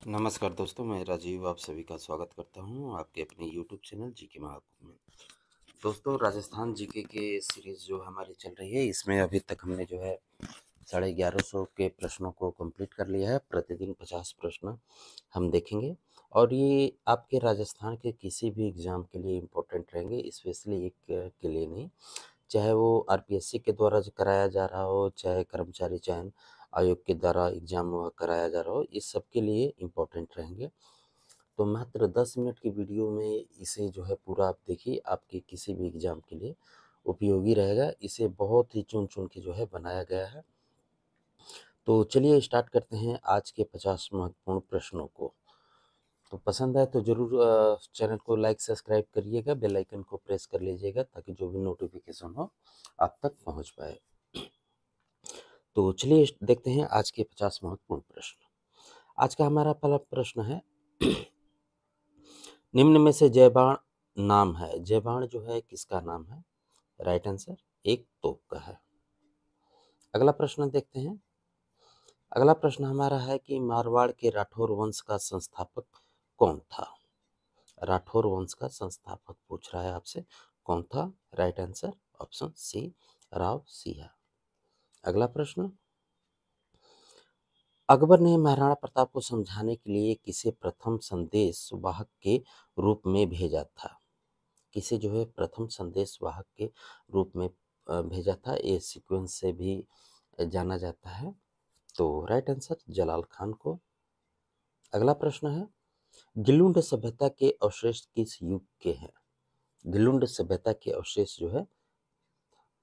नमस्कार दोस्तों, मैं राजीव आप सभी का स्वागत करता हूं आपके अपने यूट्यूब चैनल जीके महाकुंभ में। दोस्तों, राजस्थान जीके के सीरीज़ जो हमारी चल रही है, इसमें अभी तक हमने जो है 1150 के प्रश्नों को कंप्लीट कर लिया है। प्रतिदिन 50 प्रश्न हम देखेंगे और ये आपके राजस्थान के किसी भी एग्ज़ाम के लिए इम्पोर्टेंट रहेंगे, स्पेशली एक के लिए नहीं। चाहे वो आरपीएससी के द्वारा कराया जा रहा हो, चाहे कर्मचारी चयन आयोग के द्वारा एग्ज़ाम कराया जा रहा हो, इस सब के लिए इम्पोर्टेंट रहेंगे। तो मात्र 10 मिनट की वीडियो में इसे जो है पूरा आप देखिए, आपके किसी भी एग्ज़ाम के लिए उपयोगी रहेगा। इसे बहुत ही चुन-चुन के जो है बनाया गया है। तो चलिए स्टार्ट करते हैं आज के 50 महत्वपूर्ण प्रश्नों को। तो पसंद आए तो ज़रूर चैनल को लाइक सब्सक्राइब करिएगा, बेल आइकन को प्रेस कर लीजिएगा ताकि जो भी नोटिफिकेशन हो आप तक पहुंच पाए। तो चलिए देखते हैं आज के 50 महत्वपूर्ण प्रश्न। आज का हमारा पहला प्रश्न है निम्न में से जयबाण नाम है। जयबाण जो है किसका नाम है? राइट आंसर एक तोप का है। अगला प्रश्न देखते हैं। अगला प्रश्न हमारा है कि मारवाड़ के राठौर वंश का संस्थापक कौन था? राठौर वंश का संस्थापक पूछ रहा है आपसे, कौन था? Right answer option C Rao Singh. अगला प्रश्न, अकबर ने महाराणा प्रताप को समझाने के लिए किसे प्रथम संदेश वाहक के रूप में भेजा था? किसे जो है प्रथम संदेश वाहक के रूप में भेजा था? ये सीक्वेंस से भी जाना जाता है। तो राइट आंसर जलाल खान को। अगला प्रश्न है, गिलुंड सभ्यता के अवशेष किस युग के हैं? गिलुंड सभ्यता के अवशेष जो है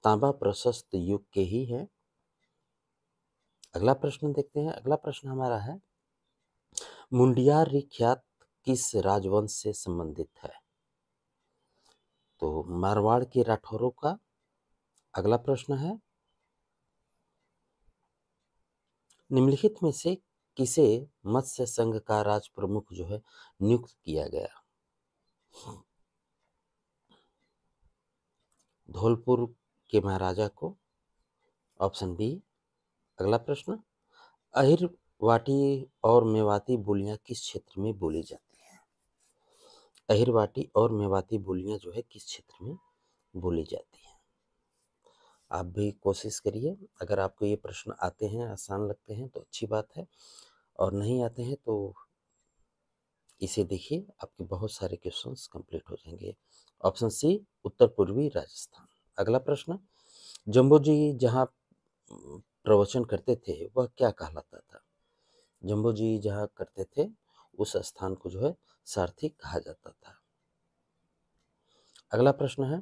तांबा प्रशस्त युग के ही हैं। अगला प्रश्न देखते हैं। अगला प्रश्न हमारा है, मुंडियार ख्यात किस राजवंश से संबंधित है? तो मारवाड़ के राठौरों का। अगला प्रश्न है, निम्नलिखित में से किसे मत्स्य संघ का राज प्रमुख जो है नियुक्त किया गया? धौलपुर के महाराजा को। Option B. अगला प्रश्न, अहिरवाटी और मेवाती बोलियां किस क्षेत्र में बोली जाती हैं? अहिरवाटी और मेवाती बोलियां जो है किस क्षेत्र में बोली जाती हैं? आप भी कोशिश करिए। अगर आपको ये प्रश्न आते हैं, आसान लगते हैं तो अच्छी बात है, और नहीं आते हैं तो इसे देखिए, आपके बहुत सारे क्वेश्चंस कंप्लीट हो जाएंगे। ऑप्शन सी उत्तर पूर्वी राजस्थान। अगला प्रश्न, जम्बो जी जहाँ प्रवचन करते थे वह क्या कहलाता था? जम्बो जी जहाँ करते थे उस स्थान को जो है सारथी कहा जाता था। अगला प्रश्न है,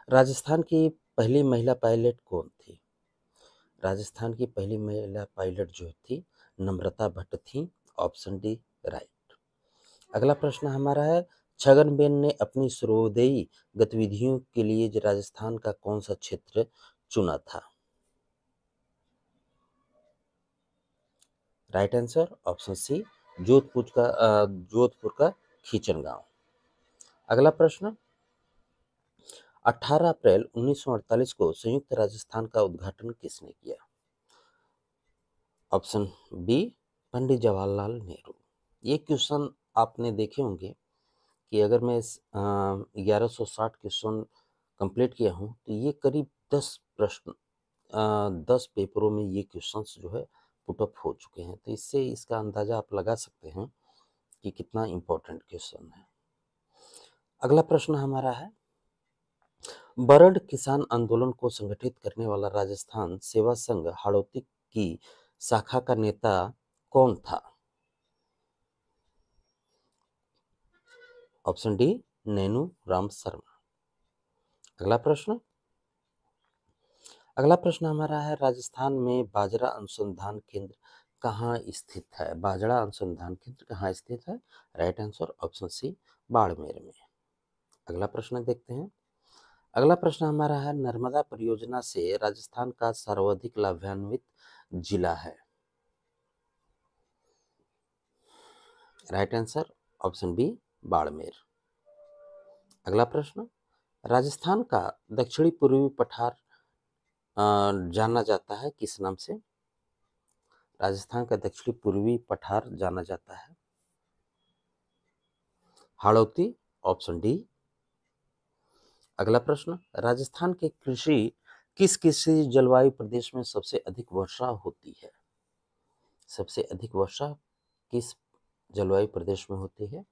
राजस्थान की पहली महिला पायलट कौन थी? राजस्थान की पहली महिला पायलट जो थी नम्रता भट्ट थी। Option D right. अगला प्रश्न हमारा है, छगनबेन ने अपनी सूर्योदयी गतिविधियों के लिए राजस्थान का कौन सा क्षेत्र चुना था? Right answer option C Jodhpur का खीचन गांव। अगला प्रश्न, 18 अप्रैल 1948 को संयुक्त राजस्थान का उद्घाटन किसने किया? Option B Pandit Jawaharlal Nehru. ये क्वेश्चन आपने देखे होंगे कि अगर मैं 1160 क्वेश्चन कंप्लीट किया हूँ तो ये करीब 10 प्रश्न 10 पेपरों में ये क्वेश्चंस जो है पुटअप हो चुके हैं। तो इससे इसका अंदाजा आप लगा सकते हैं कि कितना इम्पोर्टेंट क्वेश्चन है। अगला प्रश्न हमारा है, बरड किसान आंदोलन को संगठित करने वाला राजस्थान सेवा संघ हाड़ौती की शाखा का नेता कौन था? Option D Nainu Ram Sharma. अगला प्रश्न, अगला प्रश्न हमारा है, राजस्थान में बाजरा अनुसंधान केंद्र कहाँ स्थित है? बाजरा अनुसंधान केंद्र कहाँ स्थित है? Right answer option C Barmer में। अगला प्रश्न देखते हैं। अगला प्रश्न हमारा है, नर्मदा परियोजना से राजस्थान का सर्वाधिक लाभान्वित जिला है? Right answer option B Barmer. अगला प्रश्न, राजस्थान का दक्षिणी पूर्वी पठार जाना जाता है किस नाम से? राजस्थान का दक्षिणी पूर्वी पठार जाना जाता है? Hadoti, option D. अगला प्रश्न, राजस्थान के किस कृषि जलवायु प्रदेश में सबसे अधिक वर्षा होती है? सबसे अधिक वर्षा किस जलवायु प्रदेश में होती है?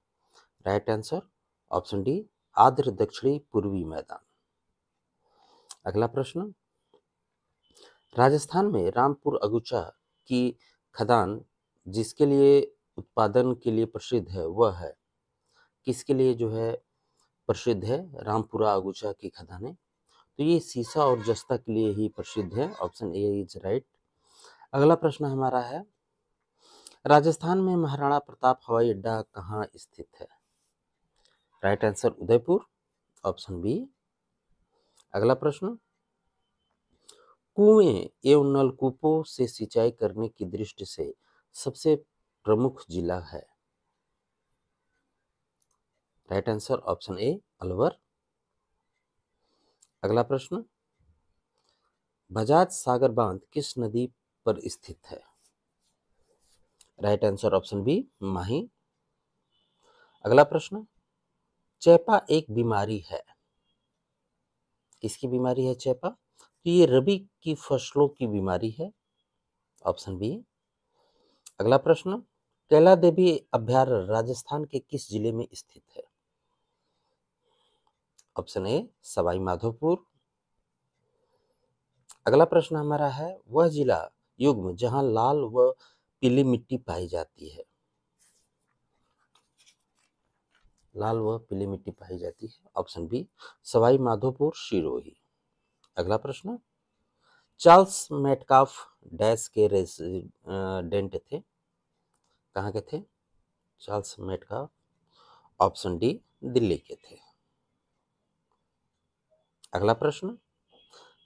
राइट आंसर ऑप्शन डी, आर्द्र दक्षिणी पूर्वी मैदान। अगला प्रश्न, राजस्थान में रामपुर अगुचा की खदान जिसके लिए उत्पादन के लिए प्रसिद्ध है वह है? किसके लिए जो है प्रसिद्ध है रामपुरा अगुचा की खदानें? तो ये सीसा और जस्ता के लिए ही प्रसिद्ध है। Option A is right. अगला प्रश्न हमारा है, राजस्थान में महाराणा प्रताप हवाई अड्डा कहाँ स्थित है? Right answer Udaipur, option B. अगला प्रश्न, कुएं एवं नलकूपों से सिंचाई करने की दृष्टि से सबसे प्रमुख जिला है? Right answer option A Alwar. अगला प्रश्न, बजाज सागर बांध किस नदी पर स्थित है? राइट आंसर ऑप्शन बी माही। अगला प्रश्न, चैपा एक बीमारी है, किसकी बीमारी है चैपा? तो ये रबी की फसलों की बीमारी है। Option B. अगला प्रश्न, कैला देवी अभ्यारण्य राजस्थान के किस जिले में स्थित है? Option A Sawai Madhopur. अगला प्रश्न हमारा है, वह जिला युग्म जहां लाल व पीली मिट्टी पाई जाती है? लाल व पीली मिट्टी पाई जाती है। Option B Sawai Madhopur Sirohi. अगला प्रश्न, चार्ल्स मेटकाफ डैश के रेसिडेंट थे? कहाँ के थे Charles Metcalfe? Option D Delhi के थे। अगला प्रश्न,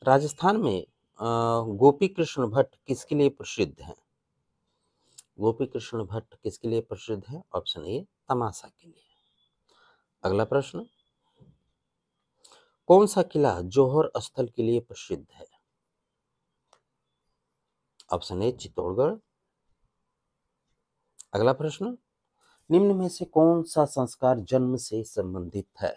राजस्थान में गोपी कृष्ण भट्ट किसके लिए प्रसिद्ध हैं? गोपी कृष्ण भट्ट किसके लिए प्रसिद्ध है? ऑप्शन ए तमाशा के लिए। अगला प्रश्न, कौन सा किला जौहर स्थल के लिए प्रसिद्ध है? Option A Chittorgarh. अगला प्रश्न, निम्न में से कौन सा संस्कार जन्म से संबंधित है?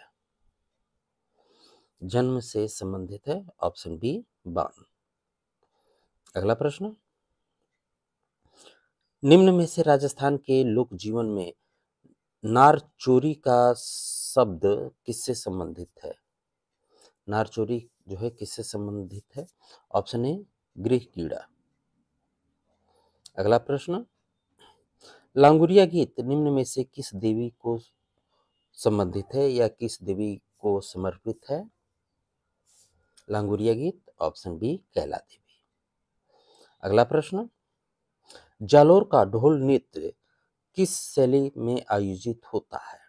जन्म से संबंधित है। ऑप्शन बी बाण। अगला प्रश्न, निम्न में से राजस्थान के लोक जीवन में नार चोरी का शब्द किससे संबंधित है? नार चोरी जो है किससे संबंधित है? ऑप्शन ए गृह कीड़ा। अगला प्रश्न, लांगुरिया गीत निम्न में से किस देवी को संबंधित है या किस देवी को समर्पित है? लांगुरिया गीत ऑप्शन बी कैला देवी। अगला प्रश्न, जालोर का ढोल नृत्य किस शैली में आयोजित होता है?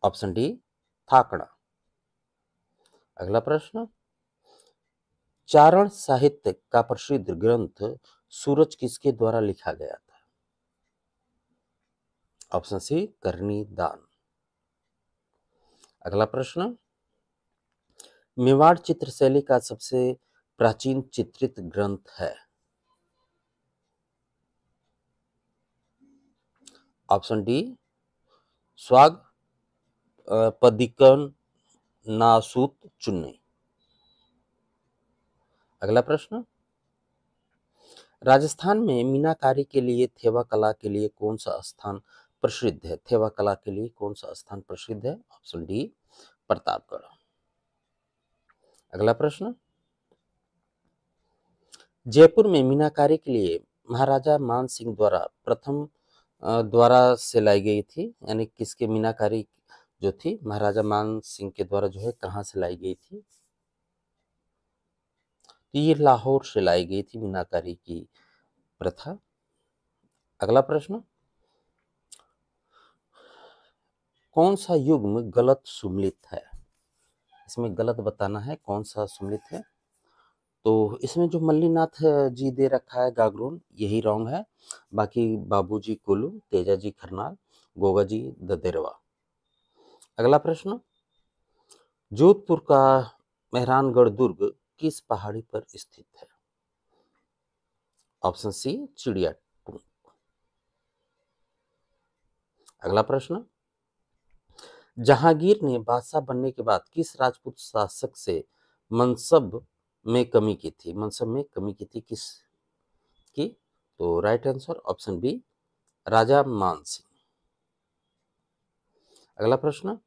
ऑप्शन डी थाकड़ा। अगला प्रश्न, चारण साहित्य का प्रसिद्ध ग्रंथ सूरज किसके द्वारा लिखा गया था? ऑप्शन सी करनी दान। अगला प्रश्न, मेवाड़ चित्र शैली का सबसे प्राचीन चित्रित ग्रंथ है? ऑप्शन डी स्वाग पदिकन नासूत चुन्नी। अगला प्रश्न, राजस्थान में मीनाकारी के लिए थेवा कला के लिए कौन सा स्थान प्रसिद्ध है? थेवा कला के लिए कौन सा स्थान प्रसिद्ध है? Option D Pratapgarh. अगला प्रश्न, जयपुर में मीनाकारी के लिए महाराजा मान सिंह द्वारा प्रथम द्वारा से लाई गई थी, यानी किसके मीनाकारी जो थी महाराजा मान सिंह के द्वारा जो है कहाँ से लाई गई थी? तो ये लाहौर से लाई गई थी मीनाकारी की प्रथा। अगला प्रश्न, कौन सा युग्म गलत सुमलित है? इसमें गलत बताना है कौन सा सुमलित है। तो इसमें जो मल्लीनाथ जी दे रखा है गागरून यही रॉन्ग है, बाकी बाबूजी कुल्लू, तेजा जी खरनाल, गोगा जी ददेरवा। अगला प्रश्न, जोधपुर का मेहरानगढ़ दुर्ग किस पहाड़ी पर स्थित है? ऑप्शन सी चिड़िया टूम। अगला प्रश्न, जहांगीर ने बादशाह बनने के बाद किस राजपूत शासक से मनसब में कमी की थी? मनसब में कमी की थी किस की? तो राइट आंसर ऑप्शन बी राजा मान सिंह। अगला प्रश्न,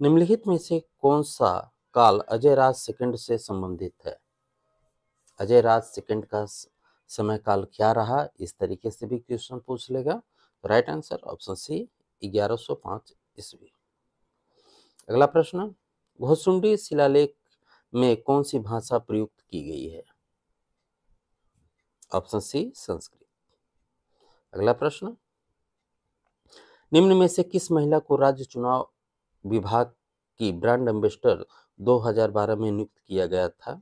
निम्नलिखित में से कौन सा काल अजय राज सेकंड से संबंधित है? अजय राज सेकंड का समय काल क्या रहा? इस तरीके से भी क्वेश्चन पूछ लेगा। राइट आंसर ऑप्शन सी 1105 ईस्वी। अगला प्रश्न, घोसुंडी शिलालेख में कौन सी भाषा प्रयुक्त की गई है? Option C Sanskrit. अगला प्रश्न, निम्न में से किस महिला को राज्य चुनाव विभाग की ब्रांड एम्बेसडर 2012 में नियुक्त किया गया था?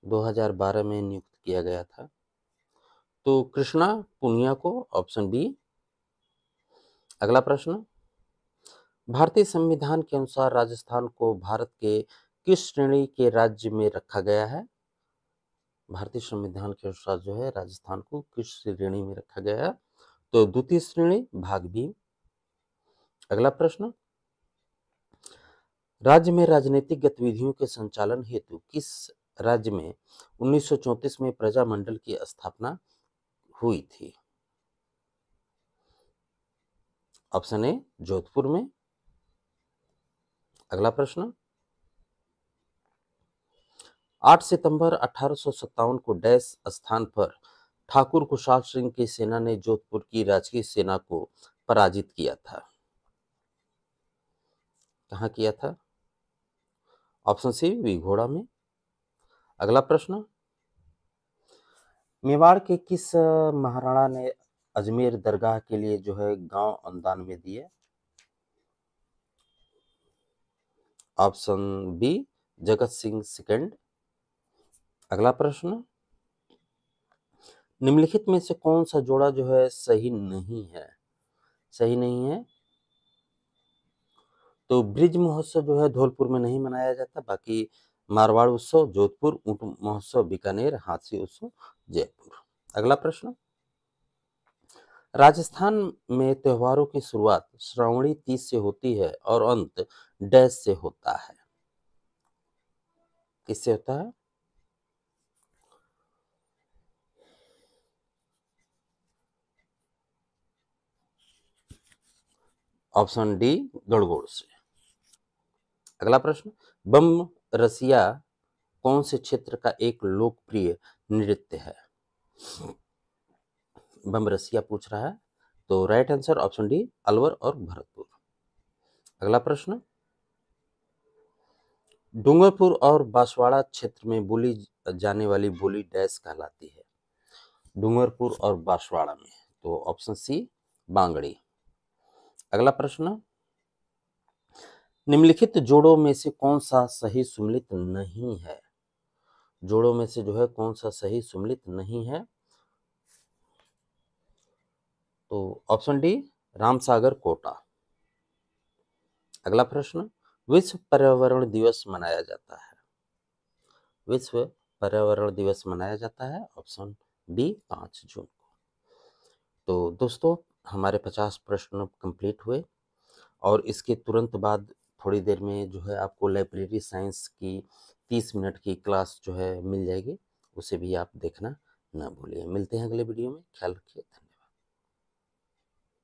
2012 में नियुक्त किया गया था तो कृष्णा पुनिया को, ऑप्शन बी। अगला प्रश्न, भारतीय संविधान के अनुसार राजस्थान को भारत के किस श्रेणी के राज्य में रखा गया है? भारतीय संविधान के अनुसार जो है राजस्थान को किस श्रेणी में रखा गया है? तो द्वितीय श्रेणी, भाग बी। अगला प्रश्न, राज्य में राजनीतिक गतिविधियों के संचालन हेतु किस राज्य में 1934 में प्रजामंडल की स्थापना हुई थी? ऑप्शन ए जोधपुर में। अगला प्रश्न, 8 सितंबर 1857 को डैश स्थान पर ठाकुर खुशहाल सिंह की सेना ने जोधपुर की राजकीय सेना को पराजित किया था? कहां किया था? ऑप्शन सी विघोड़ा में। अगला प्रश्न, मेवाड़ के किस महाराणा ने अजमेर दरगाह के लिए जो है गांव अनुदान में दिए? Option B Jagat Singh second. अगला प्रश्न, निम्नलिखित में से कौन सा जोड़ा जो है सही नहीं है? सही नहीं है तो ब्रिज महोत्सव जो है धौलपुर में नहीं मनाया जाता, बाकी मारवाड़ उत्सव जोधपुर, ऊंट महोत्सव बीकानेर, हाथी उत्सव जयपुर। अगला प्रश्न, राजस्थान में त्योहारों की शुरुआत श्रावणी तीज से होती है और अंत डैश से होता है? किससे होता है? ऑप्शन डी गणगौर से। अगला प्रश्न, बम रसिया कौन से क्षेत्र का एक लोकप्रिय नृत्य है? बम रसिया पूछ रहा है तो right answer option D Alwar और भरतपुर। अगला प्रश्न, डूंगरपुर और बांसवाड़ा क्षेत्र में बोली जाने वाली बोली डैश कहलाती है? डूंगरपुर और बांसवाड़ा में, तो ऑप्शन सी बांगड़ी। अगला प्रश्न, निम्नलिखित जोड़ों में से कौन सा सही सुमेलित नहीं है? जोड़ों में से जो है कौन सा सही सुमेलित नहीं है? तो ऑप्शन डी रामसागर कोटा। अगला प्रश्न, विश्व पर्यावरण दिवस मनाया जाता है? विश्व पर्यावरण दिवस मनाया जाता है ऑप्शन बी 5 जून को। तो दोस्तों हमारे 50 प्रश्न कंप्लीट हुए और इसके तुरंत बाद थोड़ी देर में जो है आपको लाइब्रेरी साइंस की 30 मिनट की क्लास जो है मिल जाएगी, उसे भी आप देखना ना भूलिए। मिलते हैं अगले वीडियो में, ख्याल रखिए।